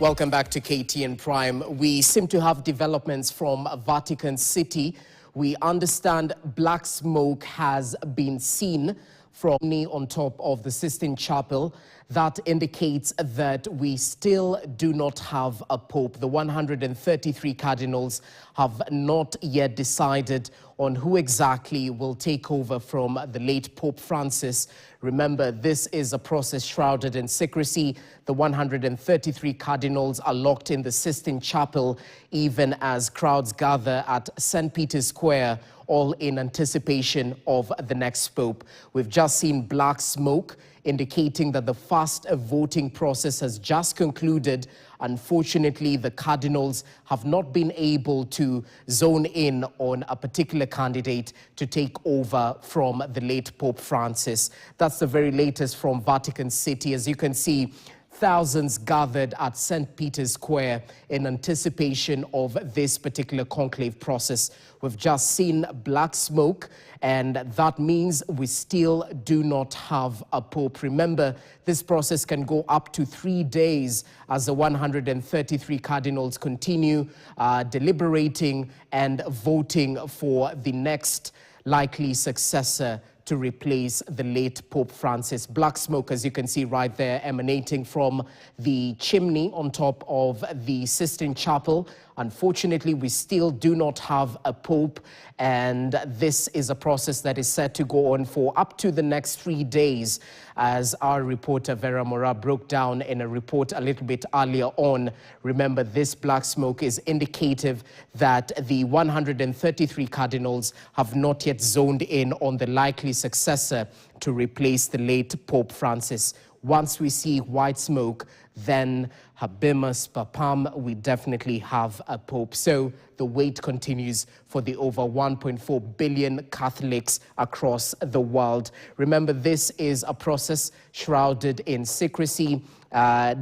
Welcome back to KTN Prime. We seem to have developments from Vatican City. We understand black smoke has been seen from on top of the Sistine Chapel. That indicates that we still do not have a pope. The 133 cardinals have not yet decided on who exactly will take over from the late Pope Francis. Remember, this is a process shrouded in secrecy. The 133 cardinals are locked in the Sistine Chapel, even as crowds gather at St. Peter's Square, all in anticipation of the next pope. We've just seen black smoke, indicating that the fast voting process has just concluded. Unfortunately, the cardinals have not been able to zone in on a particular candidate to take over from the late Pope Francis. That's the very latest from Vatican City. As you can see, thousands gathered at St. Peter's Square in anticipation of this particular conclave process. We've just seen black smoke, and that means we still do not have a pope. Remember, this process can go up to 3 days as the 133 cardinals continue deliberating and voting for the next likely successor to replace the late Pope Francis. Black smoke, as you can see right there, emanating from the chimney on top of the Sistine Chapel. Unfortunately, we still do not have a pope, and this is a process that is set to go on for up to the next 3 days, as our reporter Vera Mora broke down in a report a little bit earlier on. Remember, this black smoke is indicative that the 133 cardinals have not yet zoned in on the likely successor to replace the late Pope Francis. Once we see white smoke, then Habemus Papam, we definitely have a pope. So the wait continues for the over 1.4 billion Catholics across the world. Remember, this is a process shrouded in secrecy,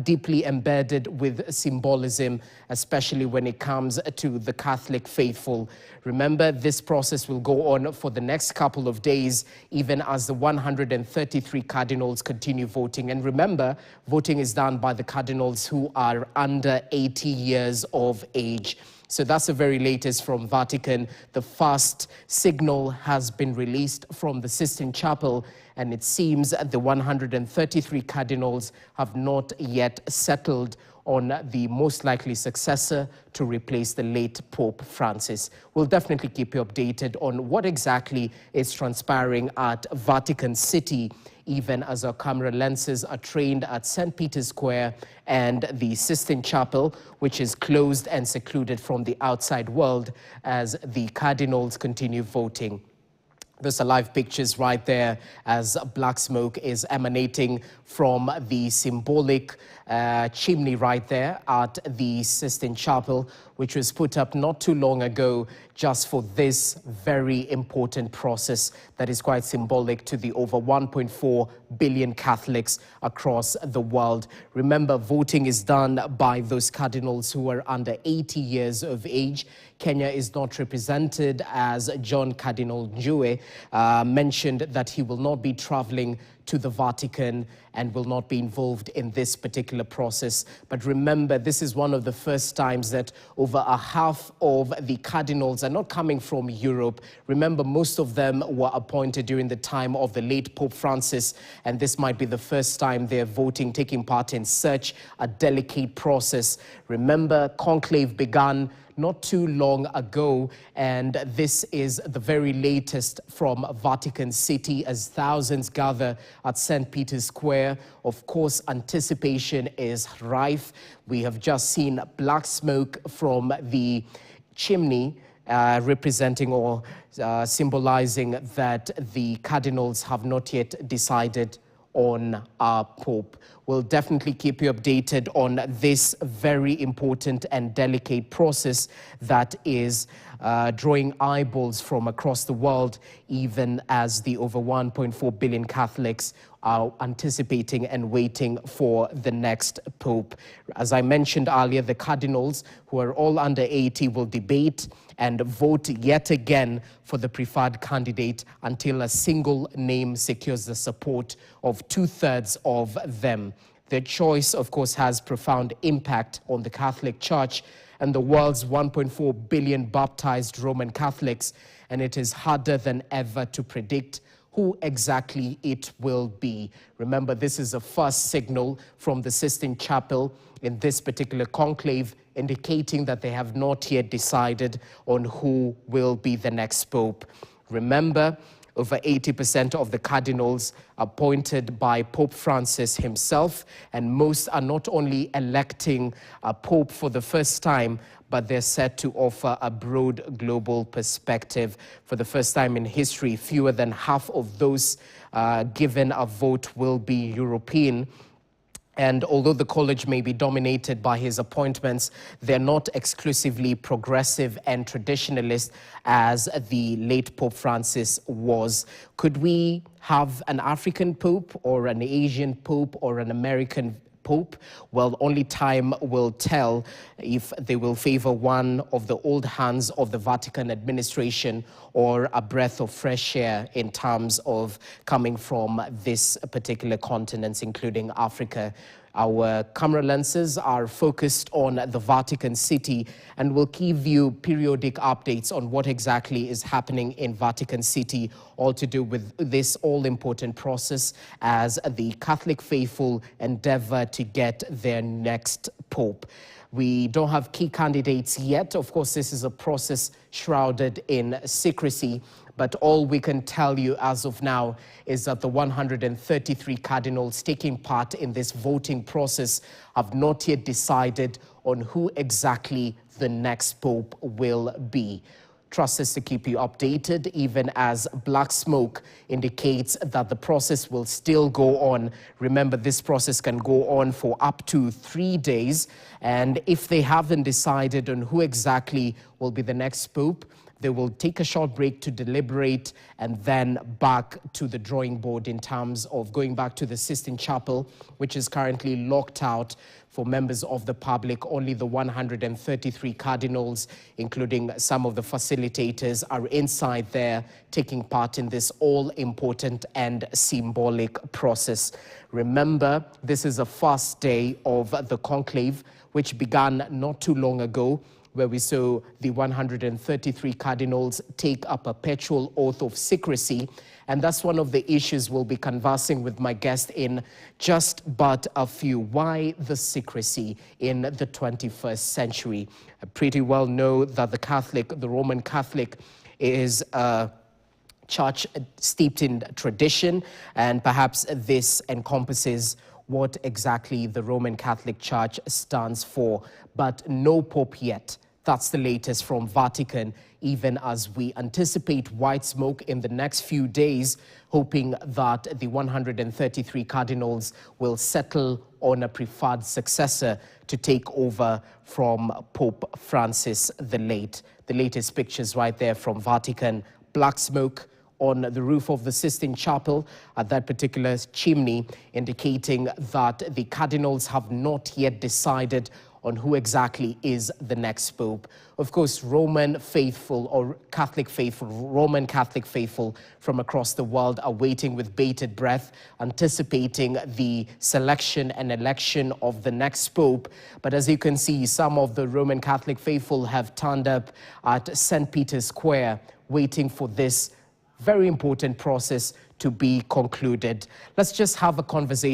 deeply embedded with symbolism, especially when it comes to the Catholic faithful. Remember, this process will go on for the next couple of days, even as the 133 cardinals continue voting. And remember, voting is done by the cardinals who are under 80 years of age. So that's the very latest from Vatican. The first signal has been released from the Sistine Chapel, and it seems the 133 cardinals have not yet settled on the most likely successor to replace the late Pope Francis. We'll definitely keep you updated on what exactly is transpiring at Vatican City, even as our camera lenses are trained at St. Peter's Square and the Sistine Chapel, which is closed and secluded from the outside world as the cardinals continue voting. Those are live pictures right there as black smoke is emanating from the symbolic chimney right there at the Sistine Chapel, which was put up not too long ago just for this very important process that is quite symbolic to the over 1.4 billion Catholics across the world. Remember, voting is done by those cardinals who are under 80 years of age. Kenya is not represented, as John Cardinal Njue mentioned that he will not be traveling to the Vatican and will not be involved in this particular process. But remember, this is one of the first times that over a half of the cardinals are not coming from Europe. Remember, most of them were appointed during the time of the late Pope Francis, and this might be the first time they're voting, taking part in such a delicate process. Remember, conclave began not too long ago, and this is the very latest from Vatican City as thousands gather at St. Peter's Square. Of course, anticipation is rife. We have just seen black smoke from the chimney representing or symbolizing that the cardinals have not yet decided on our Pope. We'll definitely keep you updated on this very important and delicate process that is drawing eyeballs from across the world, even as the over 1.4 billion Catholics are anticipating and waiting for the next pope. As I mentioned earlier, the cardinals, who are all under 80, will debate and vote yet again for the preferred candidate until a single name secures the support of 2/3 of them. Their choice, of course, has profound impact on the Catholic Church and the world's 1.4 billion baptized Roman Catholics, and it is harder than ever to predict who exactly it will be. Remember, this is a first signal from the Sistine Chapel in this particular conclave, indicating that they have not yet decided on who will be the next pope. Remember, over 80% of the cardinals are appointed by Pope Francis himself, and most are not only electing a pope for the first time, but they're set to offer a broad global perspective. For the first time in history, fewer than half of those given a vote will be European. And although the college may be dominated by his appointments, they're not exclusively progressive and traditionalist as the late Pope Francis was. Could we have an African pope or an Asian pope or an American pope? Well, only time will tell if they will favor one of the old hands of the Vatican administration or a breath of fresh air in terms of coming from this particular continent, including Africa. Our camera lenses are focused on the Vatican City, and we'll give you periodic updates on what exactly is happening in Vatican City, all to do with this all-important process as the Catholic faithful endeavor to get their next pope. We don't have key candidates yet. Of course, this is a process shrouded in secrecy, but all we can tell you as of now is that the 133 cardinals taking part in this voting process have not yet decided on who exactly the next pope will be. Trust us to keep you updated, even as black smoke indicates that the process will still go on. Remember, this process can go on for up to 3 days. And if they haven't decided on who exactly will be the next pope, they will take a short break to deliberate and then back to the drawing board in terms of going back to the Sistine Chapel, which is currently locked out for members of the public. Only the 133 cardinals, including some of the facilitators, are inside there taking part in this all-important and symbolic process. Remember, this is the first day of the conclave, which began not too long ago, where we saw the 133 cardinals take a perpetual oath of secrecy. And that's one of the issues we'll be conversing with my guest in just but a few. Why the secrecy in the 21st century? I pretty well know that the Roman Catholic is a church steeped in tradition, and perhaps this encompasses what exactly the Roman Catholic Church stands for, but no pope yet. That's the latest from Vatican, even as we anticipate white smoke in the next few days, hoping that the 133 cardinals will settle on a preferred successor to take over from Pope Francis the Late. The latest pictures right there from Vatican, black smoke on the roof of the Sistine Chapel at that particular chimney, indicating that the cardinals have not yet decided on who exactly is the next pope. Of course, Roman faithful or Catholic faithful, Roman Catholic faithful from across the world are waiting with bated breath, anticipating the selection and election of the next pope. But as you can see, some of the Roman Catholic faithful have turned up at St. Peter's Square, waiting for this very important process to be concluded. Let's just have a conversation